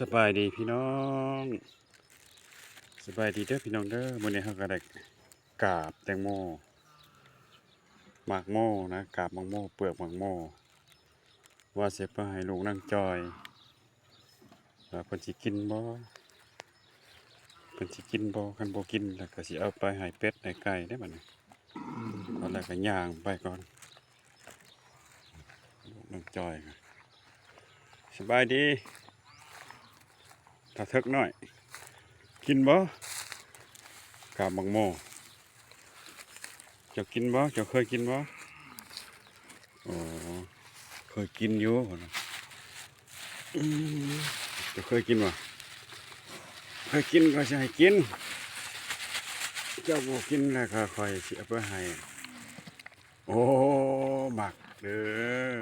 สบายดีพี่น้องสบายดีเด้อพี่น้องเด้อมื้อนี้เฮาก็ได้กาบแตงโมหมากโมนะกาบหมากโมเปลือกหมากโมว่าสิไปให้ลูกนางจอยว่าเพิ่นสิกินบ่คันบ่กินแล้วก็สิเอาไปให้เป็ดให้ไก่ได้บัดนี้ตอนแรกก็ย่างไปก่อนลูกนางจอยก็สบายดีถ้าเถิกน้อยกินบ่กาบหมากโมเจ้ากินบ่เจ้าเคยกินบ่อ๋อเคยกินอยู่พุ่นน่ะเจ้าเคยกินบ่เคยกินก็สิให้กินเจ้าบ่กินแล้วก็ค่อยสิเอาไปให้โอ้หมักเด้อ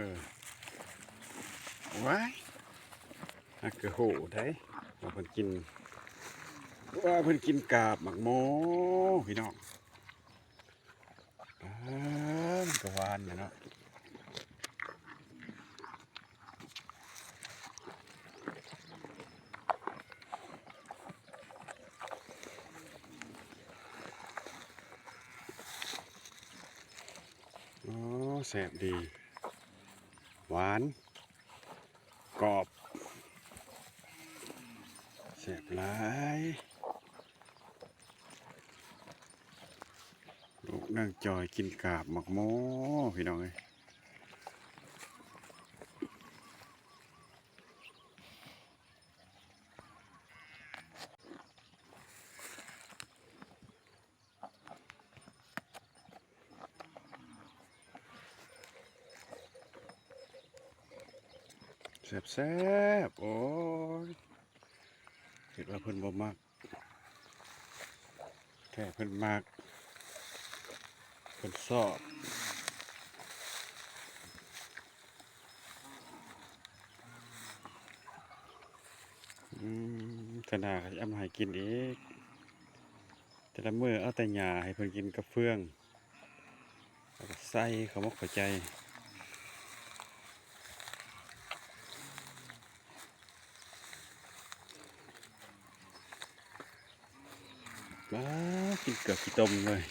ว้ายฮักกะโหได้ว่าเพิ่นกินกาบหมักโมพี่น้องมันก็หวานแหละเนาะโอ้แซ่บดีหวานกรอบแซ่บหลายลูกนั่งจอยกินกาบหมักโมพี่น้องเอ้ยแซ่บโอ้ยคิดว่าเพิ่นบ่มักแค่เพิ่นมักเพิ่นชอบขนาดก็เอามาให้กินอีกแต่ละมื้อเอาแต่หญ้าให้เพิ่นกินกับเฟืองแล้วก็ใส่เข้ามาเข้าใจว้ากินเกือบขี้ต้มเลย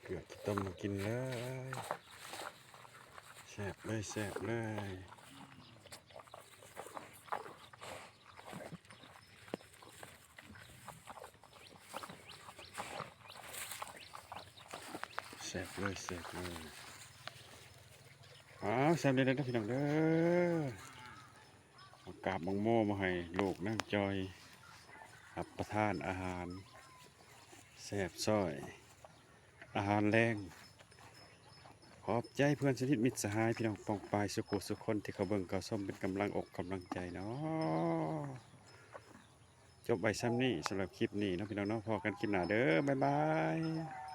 เกือบขี้ต้มมากินเลยแซ่บเลยแซ่บเลยแซ่บเลยแซ่บเลยแซ่บเลยนะพี่น้องเด้อเอากาบมังโม่มาให้ลูกนั่งจอยรับประทานอาหารแซ่บซ้อยอาหารแรงขอบใจเพื่อนสนิทมิตรสหายพี่น้องปองปายสุขุสุขคนที่เขาเบิ่งเขาส้มเป็นกำลังอกกำลังใจเนาะจบไปซ้ำนี่สำหรับคลิปนี้เนาะพี่น้องเนาะพอกันคลิปหน้าเด้อบ๊ายบาย